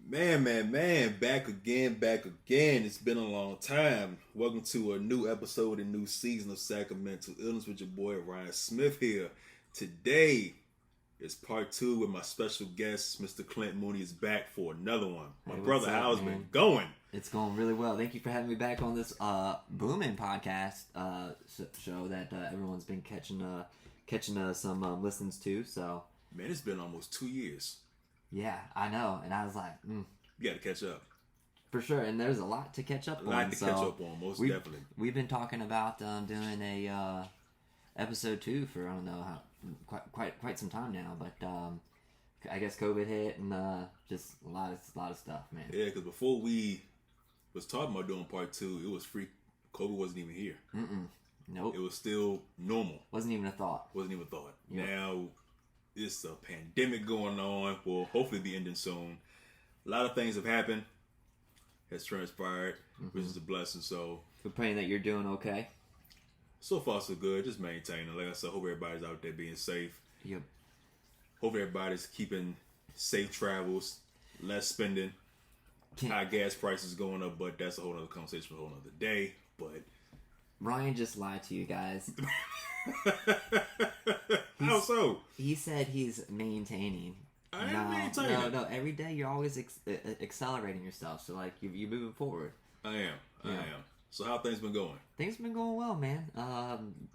Man, back again. It's been a long time. Welcome to a new episode and new season of Sacramento Illness with your boy Ryan Smith here. Today is part 2 with my special guest, Mr. Clint Mooney is back for another one. My brother, how's it been going? It's going really well. Thank you for having me back on this booming podcast show that everyone's been catching some listens to. So man, it's been almost 2 years. Yeah, I know, and I was like, you got to catch up for sure. And there's a lot to catch up on. Catch up on, most definitely. We've been talking about doing a episode 2 for I don't know how quite some time now, but I guess COVID hit and just a lot of stuff, man. Yeah, because before we was talking about doing part 2, it was free. COVID wasn't even here. Nope. It was still normal. Wasn't even a thought. Yep. Now it's a pandemic going on. Will hopefully be ending soon. A lot of things have happened. Has transpired, which is a blessing. So we're praying that you're doing okay. So far, so good. Just maintaining. Like I said, hope everybody's out there being safe. Yep. Hope everybody's keeping safe travels, less spending. High gas prices going up, but that's a whole other conversation for a whole other day. But Ryan just lied to you guys. How so? He said he's maintaining. I am maintaining. No. Every day you're always accelerating yourself. So like you're moving forward. I am. So how things been going? Things been going well, man.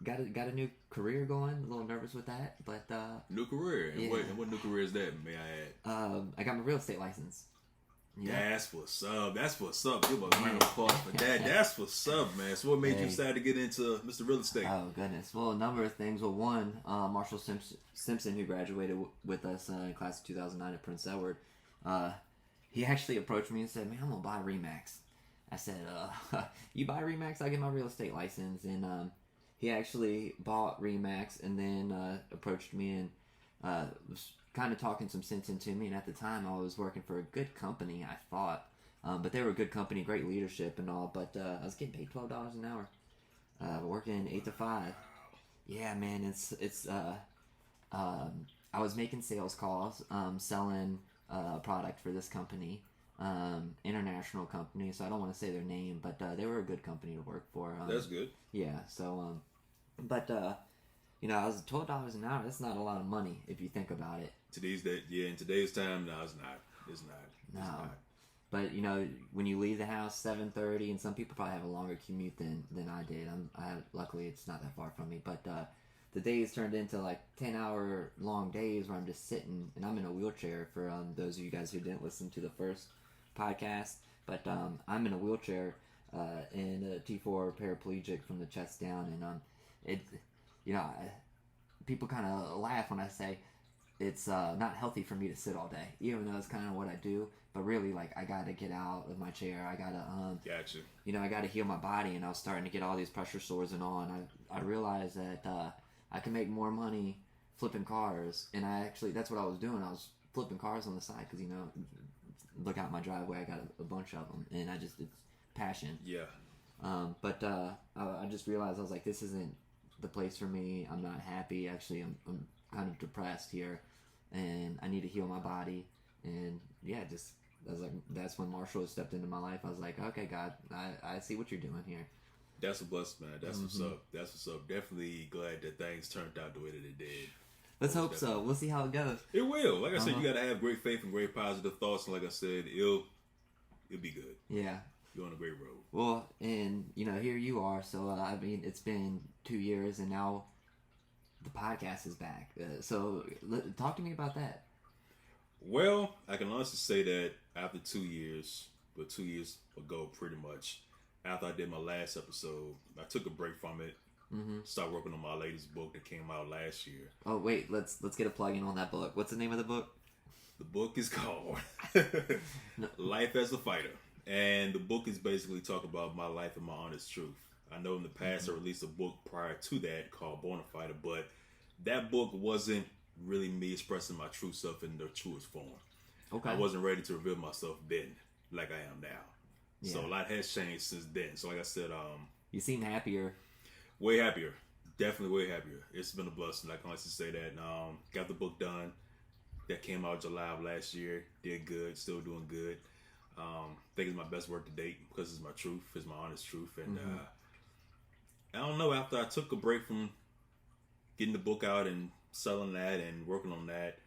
Got a new career going. A little nervous with that, but new career. And what new career is that? May I add? I got my real estate license. Yeah. That's what's up. Give a round of applause for that. That's what's up, man. So what made you decide to get into Mr. Real Estate? Oh, goodness. Well, a number of things. Well, one, Marshall Simpson, who graduated with us in class of 2009 at Prince Edward, he actually approached me and said, man, I'm going to buy RE/MAX. I said, you buy RE/MAX, I'll get my real estate license. And he actually bought RE/MAX and then approached me and was kind of talking some sense into me. And at the time I was working for a good company, I thought, but they were a good company, great leadership and all, but I was getting paid $12 an hour, working 8 to 5. Yeah, man, it's I was making sales calls, selling a product for this company, international company, so I don't want to say their name, but they were a good company to work for. That's good. Yeah, so but I was $12 an hour. That's not a lot of money if you think about it. In today's time, no, it's not. It's not. But when you leave the house 7:30, and some people probably have a longer commute than I did. Luckily it's not that far from me. But the days turned into like 10-hour long days where I'm just sitting, and I'm in a wheelchair. For those of you guys who didn't listen to the first podcast, but I'm in a wheelchair and a T4 paraplegic from the chest down, and people kind of laugh when I say it's not healthy for me to sit all day, even though it's kind of what I do. But really, like, I got to get out of my chair. I got to, gotcha. I got to heal my body. And I was starting to get all these pressure sores and all. And I realized that I can make more money flipping cars. And that's what I was doing. I was flipping cars on the side because, look out my driveway. I got a bunch of them. And it's passion. Yeah. But I just realized, I was like, this isn't the place for me. I'm not happy. Actually, I'm kind of depressed here, and I need to heal my body. And I was like, that's when Marshall stepped into my life. I was like, okay, God, I see what you're doing here. That's a blessing, man. That's what's up. Definitely glad that things turned out the way that it did. Let's hope so. We'll see how it goes. It will. Like I said, you got to have great faith and great positive thoughts. And like I said, it'll be good. Yeah. You're on a great road. Well, and here you are. So it's been 2 years, and now the podcast is back. So talk to me about that. Well, I can honestly say that after 2 years, but 2 years ago, pretty much, after I did my last episode, I took a break from it. Started working on my latest book that came out last year. Oh wait, let's get a plug in on that book. What's the name of the book? The book is called Life as a Fighter. And the book is basically talking about my life and my honest truth. I know in the past I released a book prior to that called Born a Fighter, but that book wasn't really me expressing my true self in the truest form. Okay. I wasn't ready to reveal myself then like I am now. Yeah. So a lot has changed since then. So like I said, you seem happier. Way happier. Definitely way happier. It's been a blessing. I can honestly say that. Got the book done. that came out July of last year. Did good, still doing good. I think it's my best work to date because it's my truth, it's my honest truth. And I don't know, after I took a break from getting the book out and selling that and working on that,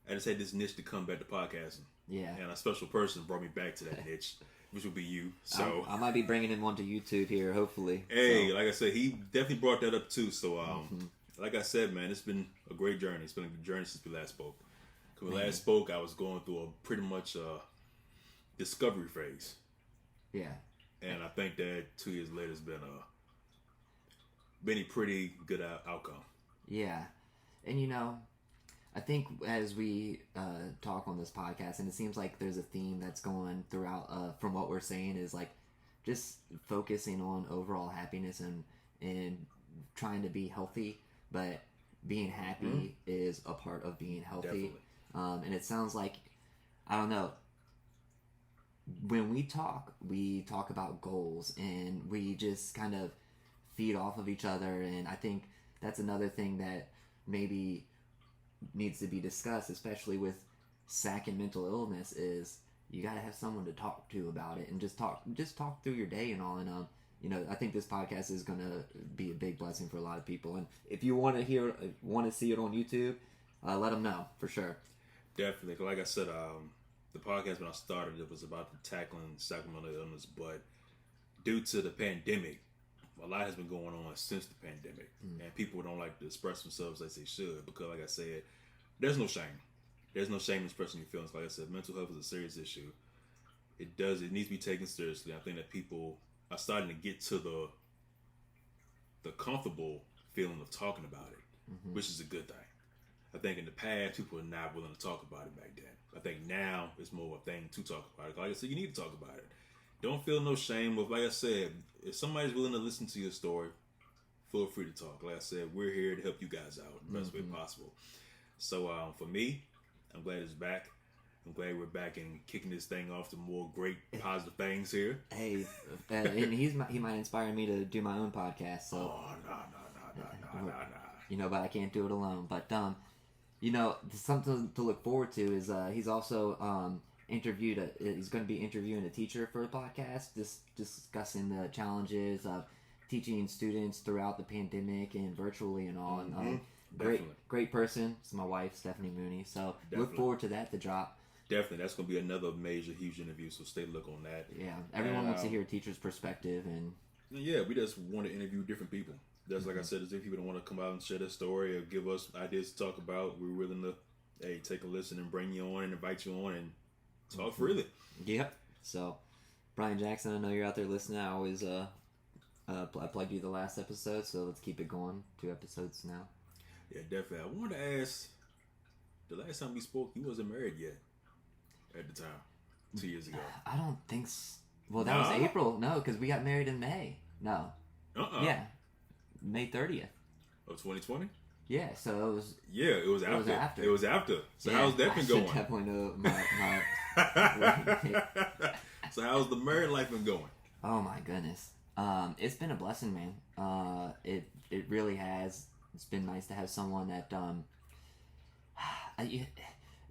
I just had this niche to come back to podcasting. Yeah. And a special person brought me back to that niche, which would be you. So I might be bringing him onto YouTube here, hopefully. Hey, so. Like I said, he definitely brought that up too. So, like I said, man, it's been a great journey. It's been a good journey since we last spoke. Because we last spoke, I was going through a pretty much discovery phase. Yeah. And I think that 2 years later has been a pretty good outcome. Yeah. And you know, I think as we talk on this podcast, and it seems like there's a theme that's going throughout from what we're saying is like just focusing on overall happiness and trying to be healthy, but being happy is a part of being healthy. And it sounds like, I don't know, when we talk about goals and we just kind of feed off of each other. And I think that's another thing that maybe needs to be discussed, especially with SAC and mental illness, is you got to have someone to talk to about it and just talk through your day and all. And you know, I think this podcast is going to be a big blessing for a lot of people. And if you want to see it on YouTube, let them know for sure. Definitely. Like I said, the podcast when I started, it was about tackling mental illness, but due to the pandemic, a lot has been going on since the pandemic, and people don't like to express themselves as they should because, like I said, there's no shame. There's no shame in expressing your feelings. Like I said, mental health is a serious issue. It needs to be taken seriously. I think that people are starting to get to the comfortable feeling of talking about it, which is a good thing. I think in the past, people were not willing to talk about it back then. I think now it's more of a thing to talk about it. Like I said, you need to talk about it. Don't feel no shame with, like I said, if somebody's willing to listen to your story, feel free to talk. Like I said, we're here to help you guys out the best way possible. So for me, I'm glad it's back. I'm glad we're back and kicking this thing off to more great positive things here. Hey, and he might inspire me to do my own podcast. So. Oh, no. You know, but I can't do it alone. But you know, something to look forward to is he's also he's going to be interviewing a teacher for a podcast, discussing the challenges of teaching students throughout the pandemic and virtually and all. And great person. It's my wife, Stephanie Mooney. So look forward to that to drop. Definitely, that's going to be another major, huge interview. So stay look on that. Yeah, everyone wants to hear a teacher's perspective, and yeah, we just want to interview different people. That's like I said, if people don't want to come out and share their story or give us ideas to talk about, we're willing to take a listen and bring you on and invite you on and talk freely. Yep. So, Brian Jackson, I know you're out there listening. I always I plugged you the last episode, so let's keep it going. 2 episodes now. Yeah, definitely. I wanted to ask, the last time we spoke, you wasn't married yet at the time, 2 years ago. I don't think so. Well, that was April. No, because we got married in May. No. Yeah. May 30th. Of 2020? Yeah, so it was... Yeah, it was after. It was after. So yeah, how's that been going? I definitely know my So how's the married life been going? Oh my goodness. It's been a blessing, man. It really has. It's been nice to have someone that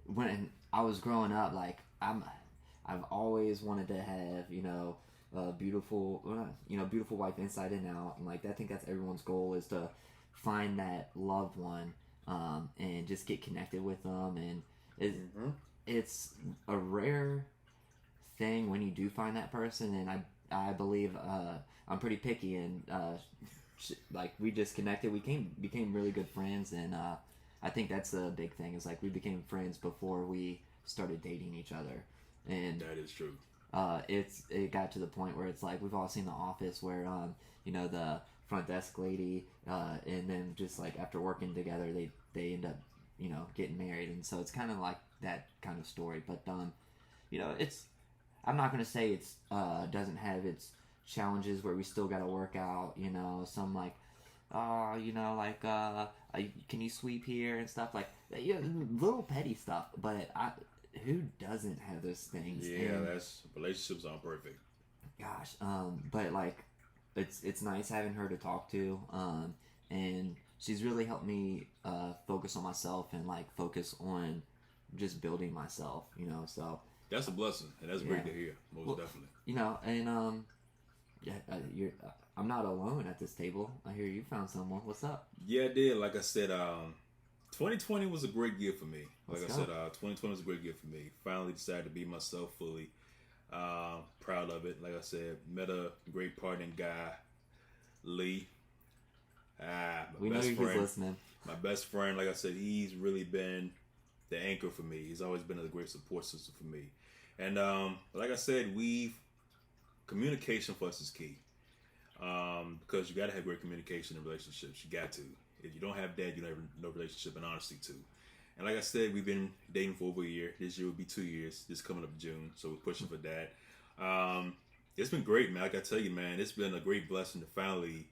when I was growing up, like I've always wanted to have, you know, a beautiful wife inside and out, and like I think that's everyone's goal, is to find that loved one and just get connected with them. And it's a rare thing when you do find that person, and I believe I'm pretty picky, and like we just connected, we became really good friends, and I think that's the big thing, is like we became friends before we started dating each other. And that is true. It got to the point where it's like we've all seen The Office, where you know, the front desk lady, and then just like after working together, they end up, you know, getting married, and so it's kind of like that kind of story. But you know, I'm not gonna say it's doesn't have its challenges where we still got to work out. You know, some like, you know, like can you sweep here and stuff, like, you know, little petty stuff. But who doesn't have those things? Yeah, that's, relationships aren't perfect. Gosh, but like it's nice having her to talk to, and she's really helped me focus on myself and like focus on just building myself, you know. So that's a blessing, and that's great to hear. Most definitely. You know, and I'm not alone at this table. I hear you found someone. What's up? Yeah, I did. Like I said, 2020 was a great year for me. Like I said, 2020 was a great year for me. Finally decided to be myself fully. Proud of it. Like I said, met a great partner guy, Lee. We know he's listening. My best friend, like I said, he's really been the anchor for me. He's always been a great support system for me. And like I said, communication for us is key. Because you got to have great communication in relationships. You got to. If you don't have that, you don't have no relationship and honesty too. And like I said, we've been dating for over a year. This year will be 2 years. This coming up June, so we're pushing for that. It's been great, man. Like I tell you, man, it's been a great blessing to finally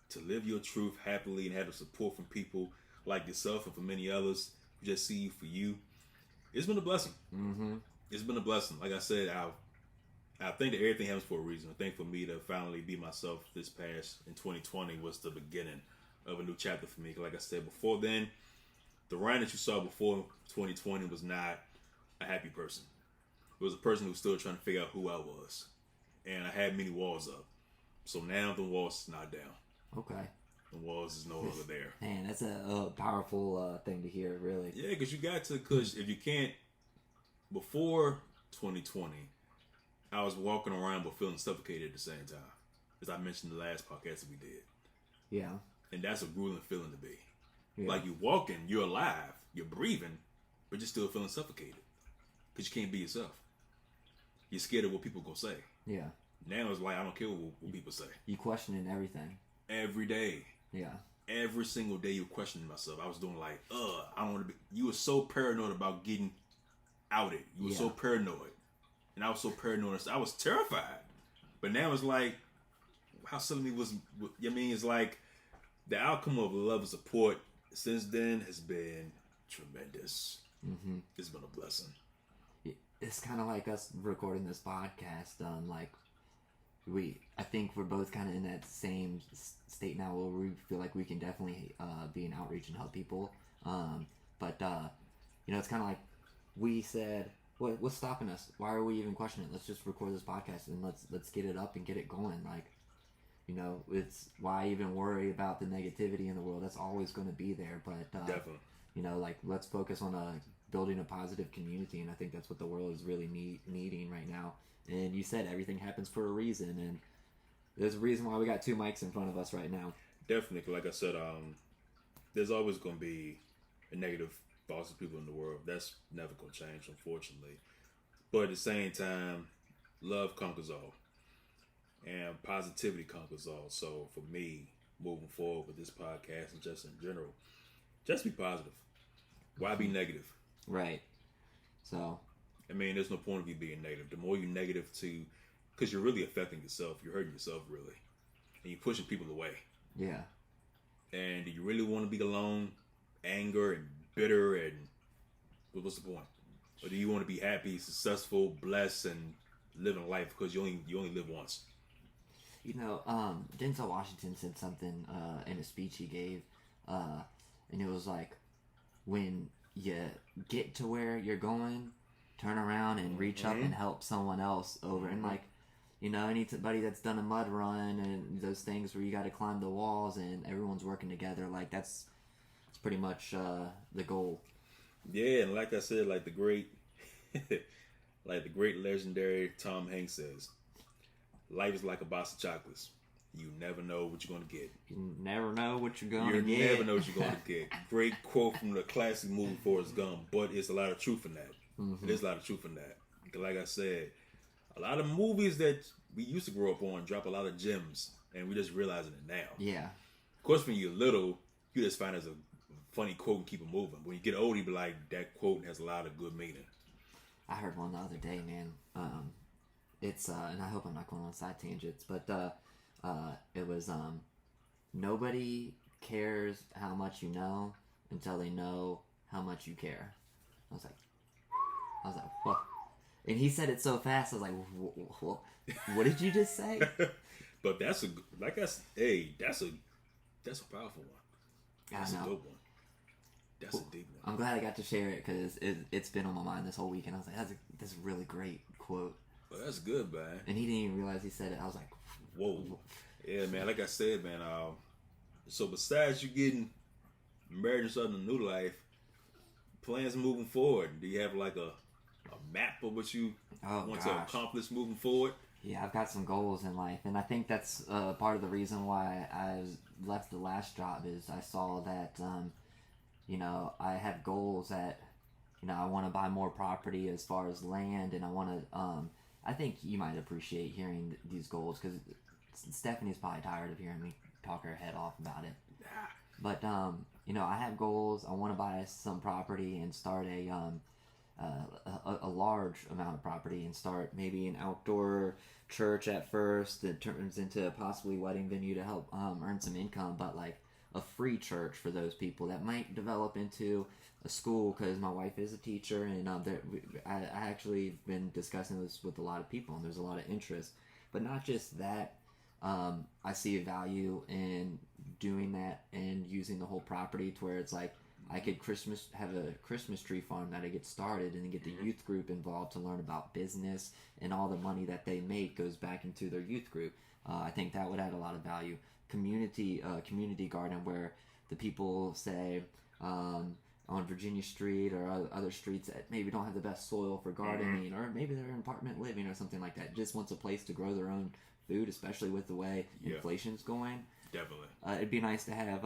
to live your truth happily and have the support from people like yourself and from many others who just see you for you. It's been a blessing. Mm-hmm. It's been a blessing. Like I said, I think that everything happens for a reason. I think for me to finally be myself this past in 2020 was the beginning of a new chapter for me. Like I said before then, the Ryan that you saw before 2020 was not a happy person. It was a person who was still trying to figure out who I was. And I had many walls up. So now the walls is not down. Okay. The walls is no longer there. Man, that's a powerful thing to hear, really. Yeah, because you got to, because if you can't, before 2020, I was walking around but feeling suffocated at the same time. As I mentioned in the last podcast that we did. Yeah. And that's a grueling feeling to be. Yeah. Like you're walking, you're alive, you're breathing, but you're still feeling suffocated. Because you can't be yourself. You're scared of what people gonna say. Yeah. Now it's like, I don't care what people say. You questioning everything. Every day. Yeah. Every single day you're questioning myself. I was doing like, I don't want to be. You were so paranoid about getting outed. You were so paranoid. And I was so paranoid. I was terrified. But now it's like, how silly was, I mean, it's like the outcome of love and support since then has been tremendous. Mm-hmm. It's been a blessing. It's kind of like us recording this podcast. I think we're both kind of in that same state now where we feel like we can definitely be an outreach and help people. But it's kind of like we said, what's stopping us? Why are we even questioning it? Let's just record this podcast and let's get it up and get it going. Like, it's why even worry about the negativity in the world? That's always going to be there. But definitely, let's focus on building a positive community, and I think that's what the world is really needing right now. And you said everything happens for a reason, and there's a reason why we got two mics in front of us right now. Definitely, like I said, there's always going to be a negative thoughts of people in the world. That's never going to change, unfortunately. But at the same time, love conquers all. And positivity conquers all. So for me, moving forward with this podcast and just in general, just be positive. Why be negative? Right. So, I mean, there's no point of you being negative. The more you're negative because you're really affecting yourself. You're hurting yourself, really. And you're pushing people away. Yeah. And do you really want to be alone, anger and bitter, and what's the point? Or do you want to be happy, successful, blessed, and living life because you only live once? Denzel Washington said something in a speech he gave, and it was like, when you get to where you're going, turn around and reach up and help someone else over. And anybody that's done a mud run and those things where you got to climb the walls and everyone's working together, like that's pretty much the goal. Yeah, and like I said, like the great legendary Tom Hanks says, life is like a box of chocolates. You never know what you're going to get. You never know what you're going to get. You never know what you're going to get. Great quote from the classic movie Forrest Gump, but it's a lot of truth in that. Mm-hmm. There's a lot of truth in that. Like I said, a lot of movies that we used to grow up on drop a lot of gems, and we're just realizing it now. Yeah. Of course, when you're little, you just find it as a funny quote and keep it moving. When you get older, you be like, that quote has a lot of good meaning. I heard one the other day, man. It's and I hope I'm not going on side tangents, but it was nobody cares how much you know until they know how much you care. I was like, what? And he said it so fast. I was like, what did you just say? But that's a powerful one. That's a good one. That's a deep one. I'm glad I got to share it because it's been on my mind this whole week, and I was like, that's a really great quote. Well, that's good, man. And he didn't even realize he said it. I was like, whoa. Yeah, man. Like I said, man. So besides you getting married and starting a new life, plans moving forward. Do you have like a map of what you want to accomplish moving forward? Yeah, I've got some goals in life, and I think that's part of the reason why I left the last job is I saw that, I have goals that, I want to buy more property as far as land, and I want to, I think you might appreciate hearing these goals because Stephanie's probably tired of hearing me talk her head off about it. But, I have goals. I want to buy some property and start a large amount of property and start maybe an outdoor church at first that turns into a possibly wedding venue to help earn some income, but like a free church for those people that might develop into a school because my wife is a teacher and I actually been discussing this with a lot of people and there's a lot of interest. But not just that, I see a value in doing that and using the whole property to where it's like I could have a Christmas tree farm that I get started and then get the youth group involved to learn about business and all the money that they make goes back into their youth group. I think that would add a lot of value. Community garden where the people say on Virginia Street or other streets that maybe don't have the best soil for gardening or maybe they're in apartment living or something like that. Just wants a place to grow their own food, especially with the way inflation's going. Definitely. It'd be nice to have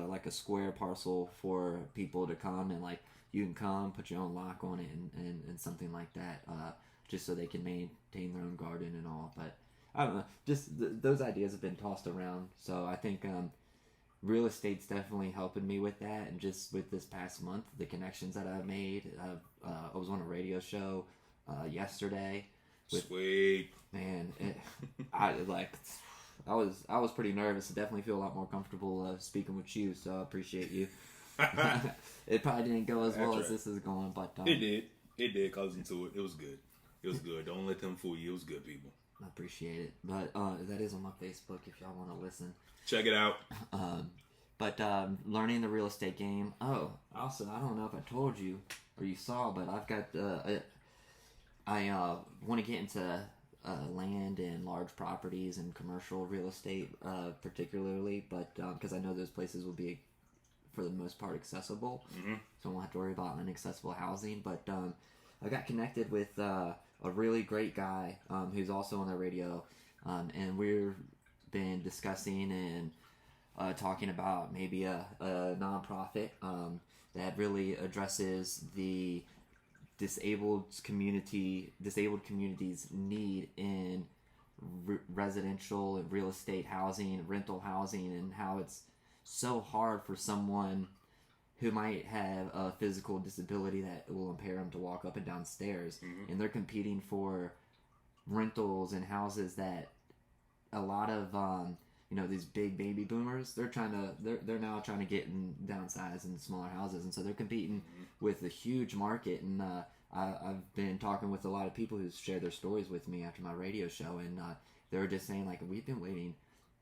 like a square parcel for people to come and like you can come put your own lock on it and something like that, just so they can maintain their own garden and all. But I don't know, just those ideas have been tossed around. So I think real estate's definitely helping me with that. And just with this past month, the connections that I've made, I was on a radio show yesterday. Sweet. Man, I was pretty nervous. I definitely feel a lot more comfortable speaking with you, so I appreciate you. It probably didn't go as well as this is going, but it did. It did. I was into it. It was good. It was good. Don't let them fool you. It was good, people. I appreciate it. But that is on my Facebook if y'all want to listen. Check it out. But learning the real estate game. Oh, also, I don't know if I told you or you saw, but I've got I want to get into land and large properties and commercial real estate, particularly, but because I know those places will be, for the most part, accessible, so I won't have to worry about inaccessible housing. But I got connected with a really great guy who's also on the radio, and we've been discussing and talking about maybe a nonprofit that really addresses the disabled community's need in residential and real estate housing, rental housing, and how it's so hard for someone who might have a physical disability that will impair them to walk up and down stairs, and they're competing for rentals and houses that a lot of these big baby boomers they're now trying to get in downsize in smaller houses, and so they're competing with a huge market. And I've been talking with a lot of people who share their stories with me after my radio show, and they were just saying like we've been waiting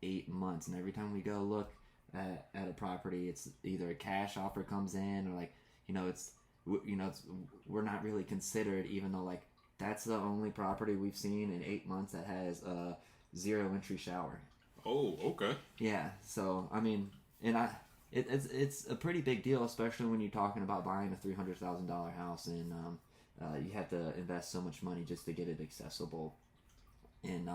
8 months, and every time we go look at a property, it's either a cash offer comes in or like we're not really considered, even though like that's the only property we've seen in 8 months that has a 0 entry shower. Oh, okay. Yeah, so I mean, and it's a pretty big deal, especially when you're talking about buying a $300,000 house, and you have to invest so much money just to get it accessible. And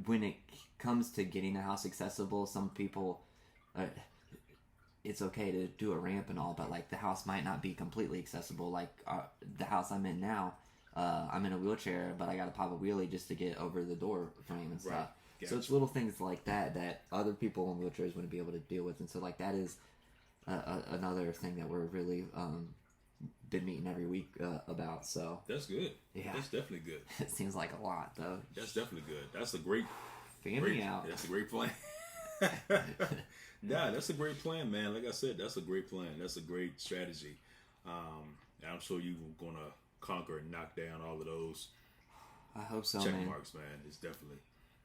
when it comes to getting a house accessible, some people, it's okay to do a ramp and all, but like the house might not be completely accessible. Like the house I'm in now, I'm in a wheelchair, but I got to pop a wheelie just to get over the door frame and stuff. Right. Gotcha. So it's little things like that other people in wheelchairs wouldn't be able to deal with, and so like that is another thing that we're really been meeting every week about. So that's good. Yeah, that's definitely good. It seems like a lot though. That's definitely good. That's a great. Fan me out. That's a great plan. Nah, that's a great plan, man. Like I said, that's a great plan. That's a great strategy. I'm sure you're gonna conquer and knock down all of those. I hope so, check man. marks, man. It's definitely.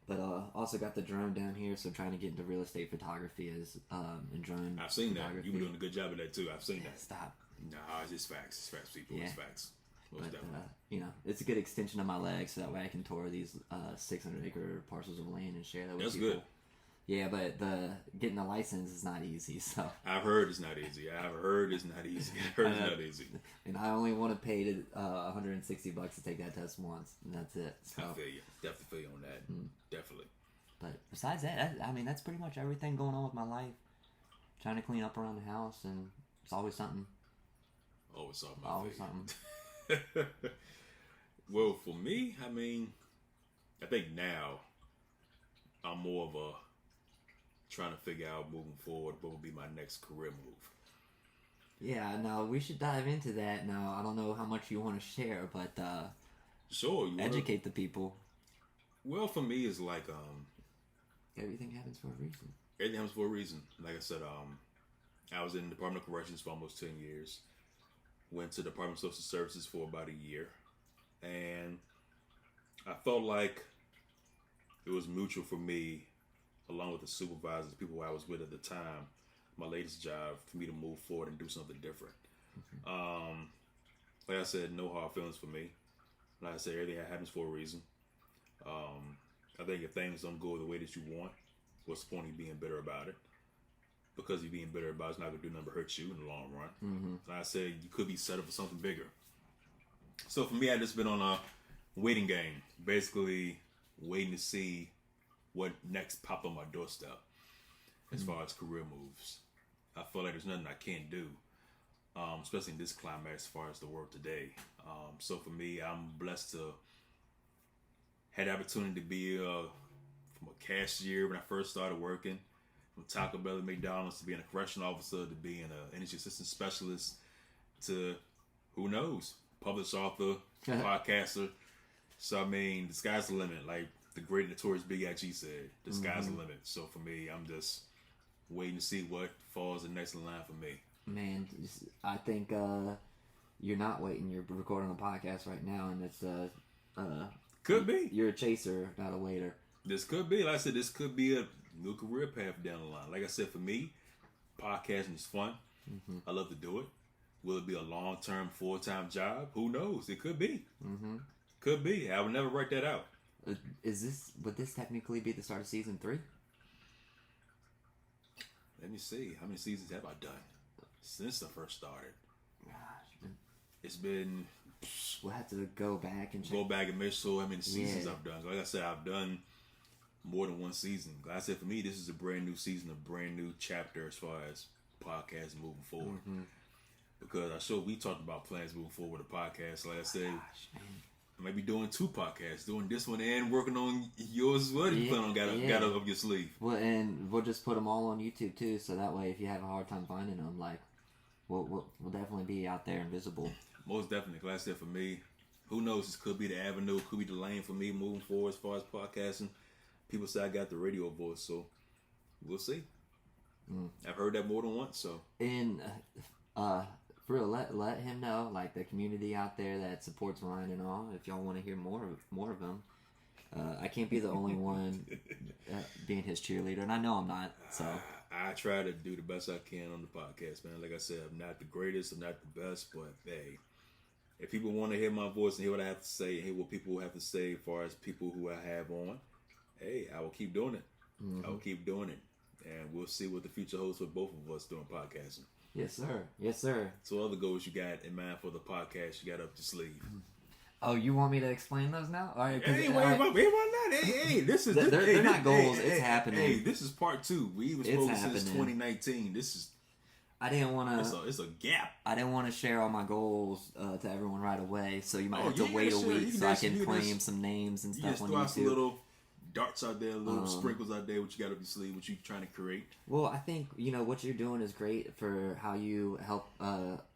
But also got the drone down here, so I'm trying to get into real estate photography and drone. I've seen that. You've been doing a good job of that too. I've seen that. Stop. Nah, it's just facts. It's facts, people. Yeah. It's facts. Most But definitely. it's a good extension of my legs, so that way I can tour these 600-acre parcels of land and share that with That's people. good. Yeah, but getting a license is not easy. So I've heard it's not easy. I've heard it's not easy. And I only want to pay to $160 to take that test once, and that's it. So, I feel you. Definitely feel you on that. Definitely. But besides that, that's pretty much everything going on with my life. Trying to clean up around the house, and it's always something. Always something. Always something. Well, for me, I think now I'm more of a trying to figure out moving forward what would be my next career move. Yeah, no, we should dive into that now. I don't know how much you want to share, but sure, educate the people. Well, for me, it's like everything happens for a reason. Everything happens for a reason. Like I said, I was in the Department of Corrections for almost 10 years. Went to the Department of Social Services for about a year. And I felt like it was mutual for me, along with the supervisors, the people I was with at the time, my latest job, for me to move forward and do something different. Like I said, no hard feelings for me. Like I said, everything happens for a reason. I think if things don't go the way that you want, what's the point of you being bitter about it? Because you being bitter about it's not going to do nothing but hurt you in the long run. Like I said, you could be set up for something bigger. So for me, I just been on a waiting game, basically waiting to see what next pop on my doorstep as far as career moves. I feel like there's nothing I can't do, especially in this climate as far as the world today. So for me, I'm blessed to had the opportunity to be from a cashier when I first started working, from Taco Bell to McDonald's, to being a correctional officer, to being an energy assistant specialist, to who knows, published author, podcaster. So the sky's the limit. Like the great notorious Big G said, the sky's the limit. So for me, I'm just waiting to see what falls the next in line for me. Man, I think you're not waiting. You're recording a podcast right now, and it's could be. You're a chaser, not a waiter. This could be. Like I said, this could be a new career path down the line. Like I said, for me, podcasting is fun. I love to do it. Will it be a long-term, full-time job? Who knows? It could be. Could be. I would never write that out. Would this technically be the start of season 3? Let me see. How many seasons have I done since I first started? Gosh, it's been. We'll have to go back and check. Go back and make sure how many seasons I've done. Like I said, I've done more than one season. Like I said, for me, this is a brand new season, a brand new chapter as far as podcasts moving forward. Because we talked about plans moving forward with the podcast. Like I said, I might be doing 2 podcasts, doing this one and working on yours as well. You plan on got it up your sleeve. Well, and we'll just put them all on YouTube too, so that way if you have a hard time finding them, like we'll definitely be out there and visible. Most definitely. Like I said, for me, who knows? This could be the avenue, could be the lane for me moving forward as far as podcasting. People say I got the radio voice, so we'll see. I've heard that more than once, so. And for real, let him know, like the community out there that supports Ryan and all, if y'all want to hear more of them. I can't be the only one being his cheerleader, and I know I'm not, so. I try to do the best I can on the podcast, man. Like I said, I'm not the greatest, I'm not the best, but hey, if people want to hear my voice and hear what I have to say, and hear what people have to say as far as people who I have on, hey, I will keep doing it. I will keep doing it. And we'll see what the future holds for both of us doing podcasting. Yes, sir. Yes, sir. So what other goals you got in mind for the podcast you got up your sleeve? Oh, you want me to explain those now? All right. Hey, why not? Hey, this is... They're not goals. It's happening. Hey, this is part 2. We even spoke since 2019. This is... I didn't want to... It's a gap. I didn't want to share all my goals to everyone right away, so you might have to wait a week so I can claim some names and stuff on YouTube. You just throw out some little darts out there, little sprinkles out there, what you got up your sleeve, what you trying to create. Well, I think, what you're doing is great for how you help...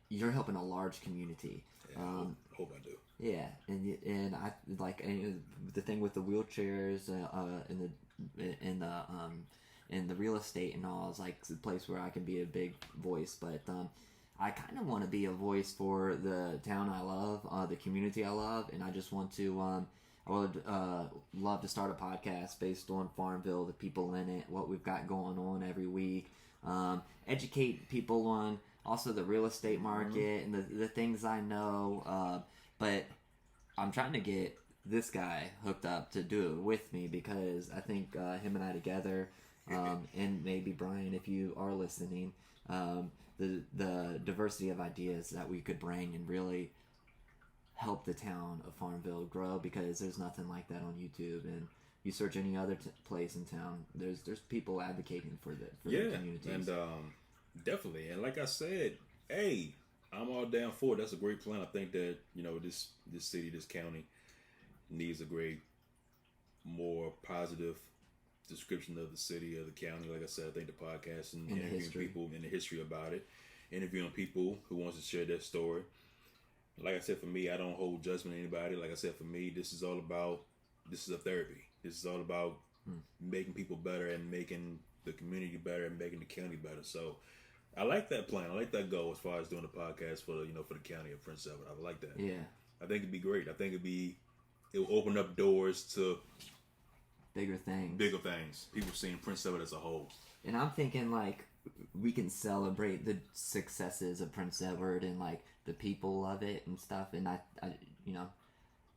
you're helping a large community. Yeah, I hope I do. Yeah, and I like the thing with the wheelchairs in the real estate and all is like the place where I can be a big voice. But I kind of want to be a voice for the town I love, the community I love, and I just want to I would love to start a podcast based on Farmville, the people in it, what we've got going on every week. Educate people on also the real estate market and the things I know. But I'm trying to get this guy hooked up to do it with me because I think him and I together, and maybe Brian, if you are listening, the diversity of ideas that we could bring and really help the town of Farmville grow, because there's nothing like that on YouTube. And you search any other place in town, there's people advocating for the communities. And definitely. And like I said, hey, I'm all down for it. That's a great plan. I think that, you know, this city, this county needs a great, more positive description of the city, of the county. Like I said, I think the podcast and interviewing people in the history about it, interviewing people who wants to share their story. Like I said, for me, I don't hold judgment on anybody. Like I said, for me, this is a therapy. This is all about making people better and making the community better and making the county better. So I like that plan. I like that goal as far as doing the podcast for the county of Prince Edward. I like that. Yeah. I think it'd be great. I think it will open up doors to bigger things. People seeing Prince Edward as a whole. And I'm thinking like we can celebrate the successes of Prince Edward and like the people of it and stuff. And I you know,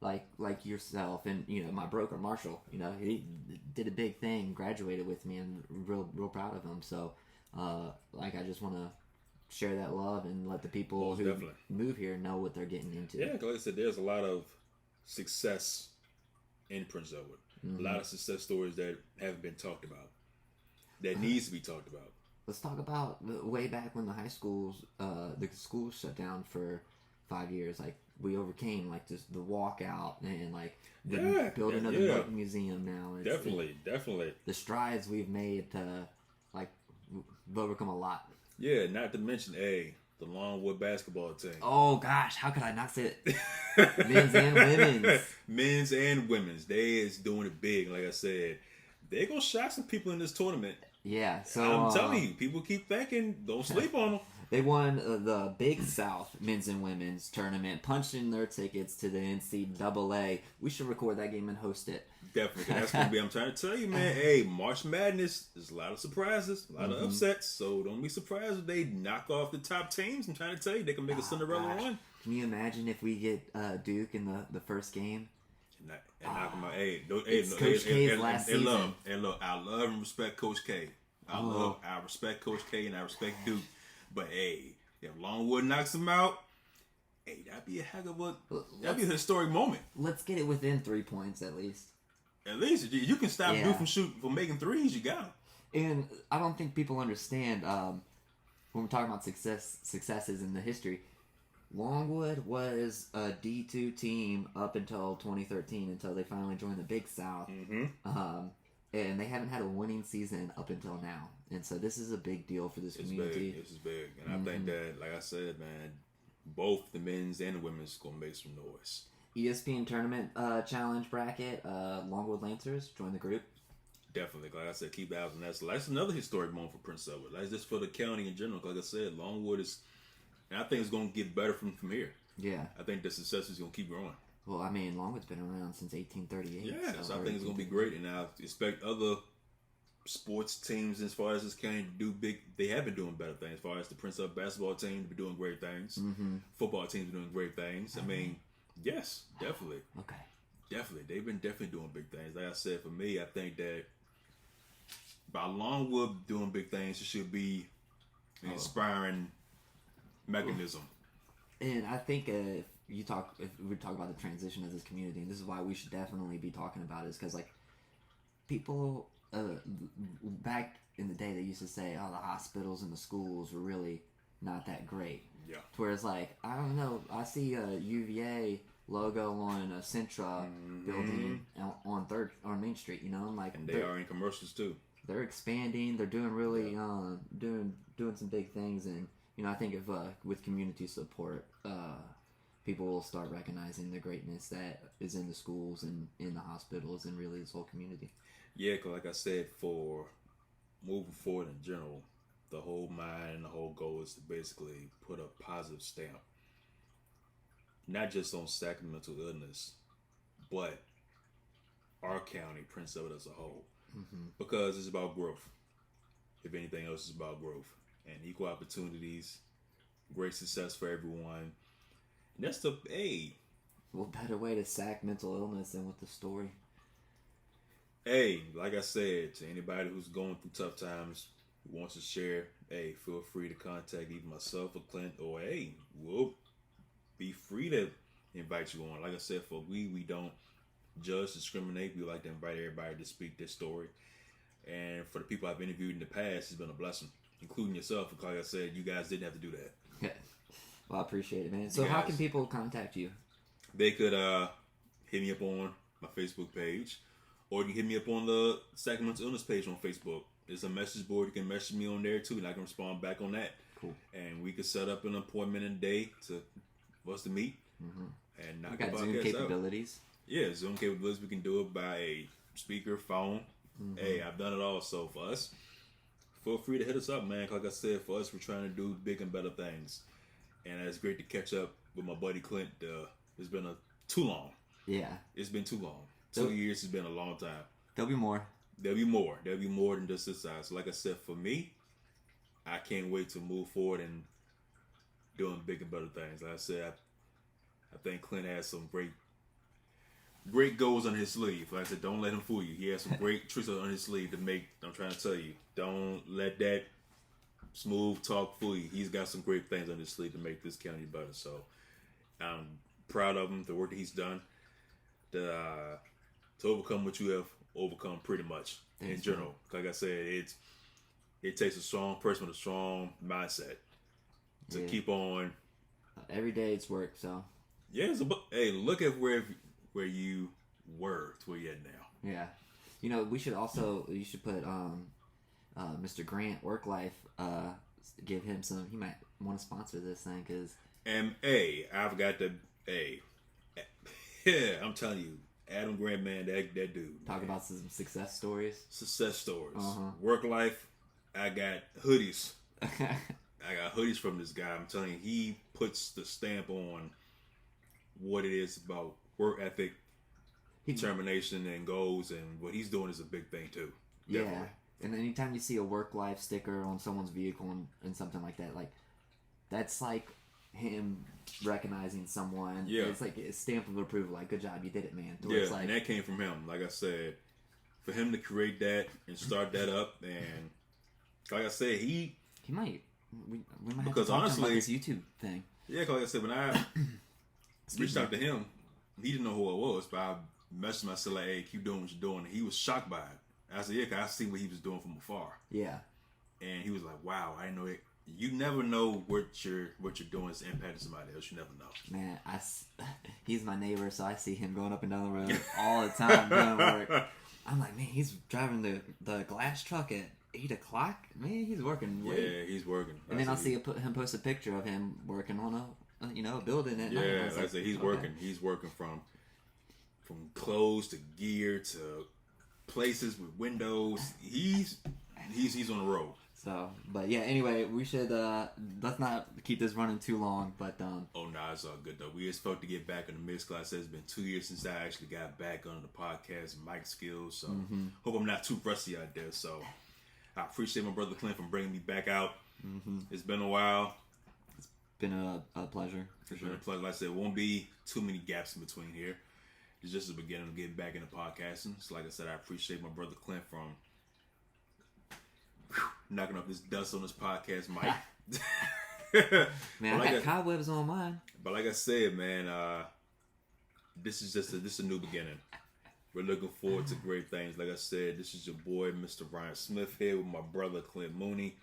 like yourself and, you know, my broker Marshall, you know, he did a big thing, graduated with me, and real proud of him. So like I just want to share that love and let the people who move here know what they're getting into. Yeah, like I said, there's a lot of success in Prince Edward. A lot of success stories that haven't been talked about, that needs to be talked about. Let's talk about way back when the schools shut down for 5 years. Like we overcame like just the walkout and like the building of the book museum. Now it's, definitely the strides we've made to like overcome a lot. Yeah, not to mention the Longwood basketball team. Oh gosh, how could I not say it? Men's and women's. Men's and women's. They is doing it big. Like I said, they're gonna shock some people in this tournament. Yeah, so I'm telling you, people keep thinking, don't sleep on them. They won the Big South men's and women's tournament, punching their tickets to the NCAA. We should record that game and host it. Definitely, that's gonna be. I'm trying to tell you, man. Hey, March Madness, there's a lot of surprises, a lot of upsets. So don't be surprised if they knock off the top teams. I'm trying to tell you, they can make a Cinderella run. Can you imagine if we get Duke in the first game? And knock them out. Hey, Coach K's last season. Look, I love and respect Coach K. I respect Coach K and I respect Duke. But hey, if Longwood knocks them out, hey, that'd be a historic moment. Let's get it within 3 points at least. At least you can stop Duke from making threes. You got them. And I don't think people understand when we're talking about successes in the history. Longwood was a D2 team up until 2013, until they finally joined the Big South. And they haven't had a winning season up until now. And so this is a big deal for this community. This is big. And I think that, like I said, man, both the men's and the women's going to make some noise. ESPN Tournament Challenge bracket, Longwood Lancers, join the group. Definitely. Like I said, keep eyes on that. So that's another historic moment for Prince Edward. That's just for the county in general. Like I said, Longwood is... And I think it's going to get better from here. Yeah. I think the success is going to keep growing. Well, I mean, Longwood's been around since 1838. Yeah, so I think it's going to be great. And I expect other sports teams, as far as this county, to do big. They have been doing better things. As far as the Prince Edward basketball team, to be doing great things. Football teams are doing great things. I mean, yes, definitely. Okay. Definitely. They've been definitely doing big things. Like I said, for me, I think that by Longwood doing big things, it should be an inspiring mechanism. And I think if we talk about the transition of this community, and this is why we should definitely be talking about it, is because like people back in the day, they used to say, "Oh, the hospitals and the schools were really not that great." Yeah. Whereas like I don't know, I see a UVA logo on a Centra building on Main Street. You know, I'm like, and they are in commercials too. They're expanding. They're doing really doing some big things. And you know, I think if with community support, people will start recognizing the greatness that is in the schools and in the hospitals and really this whole community. Yeah, because like I said, for moving forward in general, the whole mind and the whole goal is to basically put a positive stamp, not just on sacramental illness, but our county, Prince Edward as a whole, because it's about growth. If anything else, it's about growth and equal opportunities, great success for everyone. And that's the What better way to sack mental illness than with the story? Hey, like I said, to anybody who's going through tough times, who wants to share, hey, feel free to contact either myself or Clint, or hey, we'll be free to invite you on. Like I said, for we don't judge, discriminate. We like to invite everybody to speak their story. And for the people I've interviewed in the past, it's been a blessing, including yourself. Because like I said, you guys didn't have to do that. Well, I appreciate it, man. So how can people contact you? They could hit me up on my Facebook page, or you can hit me up on the Sacramento's Illness page on Facebook. There's a message board. You can message me on there too, and I can respond back on that. Cool. And we could set up an appointment in a day for us to meet and knock the podcast out. Zoom capabilities. Yeah, Zoom capabilities. We can do it by a speaker, phone. Hey, I've done it all. So for us, feel free to hit us up, man. Like I said, for us, we're trying to do big and better things. And it's great to catch up with my buddy Clint. It's been too long. Yeah. It's been too long. 2 years has been a long time. There'll be more. There'll be more. There'll be more than just this size. So like I said, for me, I can't wait to move forward and doing big and better things. Like I said, I think Clint has some great goals on his sleeve. Like I said, don't let him fool you. He has some great tricks on his sleeve to make. I'm trying to tell you, don't let that smooth talk fool you. He's got some great things on his sleeve to make this county better. So I'm proud of him, the work that he's done, to overcome what you have overcome pretty much. Thanks, in general. Man. Like I said, it takes a strong person with a strong mindset to keep on. Every day it's work. So yeah, hey, look at where you were to where you're at now. Yeah, you should put Mr. Grant Work Life. Give him some. He might want to sponsor this thing because. And I've got the yeah, I'm telling you, Adam Grant, man, that dude. Talk about some success stories. Success stories. Work Life. I got hoodies. I got hoodies from this guy. I'm telling you, he puts the stamp on what it is about work ethic, determination, and goals, and what he's doing is a big thing too. Definitely. Yeah, and anytime you see a Work Life sticker on someone's vehicle and something like that, like that's like him recognizing someone. Yeah, it's like a stamp of approval. Like, good job, you did it, man. Yeah, and that came from him. Like I said, for him to create that and start that up, and like I said, he might. We might because have to honestly, about this YouTube thing. Yeah, because like I said, when I reached out to him, he didn't know who I was, but I messaged him. I said, like, "Hey, keep doing what you're doing." And he was shocked by it. I said, "Yeah, 'cause I see what he was doing from afar." Yeah, and he was like, "Wow, I didn't know it." You never know what you're doing is impacting somebody else. You never know. Man, he's my neighbor, so I see him going up and down the road all the time doing work. I'm like, man, he's driving the glass truck at 8 o'clock. Man, he's working. Yeah, he's working. And then I'll see him post a picture of him working on a building at night. Yeah, like I said, he's working. He's working from clothes to gear to places with windows. He's on the road. So, but yeah, anyway, we should, let's not keep this running too long, but, oh, nah, it's all good, though. We just felt to get back in the mix, because I said it's been 2 years since I actually got back on the podcast and mic skills, so hope I'm not too rusty out there, so I appreciate my brother Clint for bringing me back out. It's been a while. It's been a pleasure, for sure. Been a pleasure. Like I said, it won't be too many gaps in between here. It's just the beginning of getting back into podcasting, so like I said, I appreciate my brother Clint from knocking up this dust on this podcast mic. Man, I got cobwebs on mine. But like I said, man, this is just a new beginning. We're looking forward to great things. Like I said, this is your boy, Mr. Ryan Smith, here with my brother, Clint Mooney.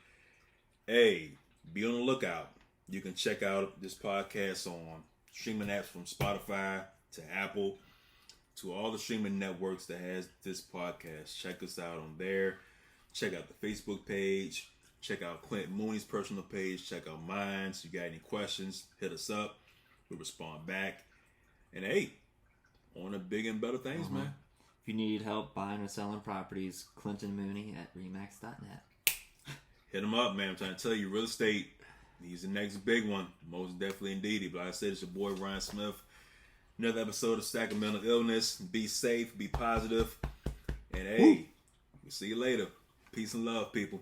Hey, be on the lookout. You can check out this podcast on streaming apps from Spotify to Apple to all the streaming networks that has this podcast. Check us out on there. Check out the Facebook page. Check out Clint Mooney's personal page. Check out mine. So you got any questions, hit us up. We'll respond back. And hey, on to big and better things, man. If you need help buying or selling properties, ClintonMooney at remax.net. Hit him up, man. I'm trying to tell you, real estate, he's the next big one. Most definitely indeed. But like I said, it's your boy Ryan Smith. Another episode of Stack of Mental Illness. Be safe, be positive, and hey, we'll see you later. Peace and love, people.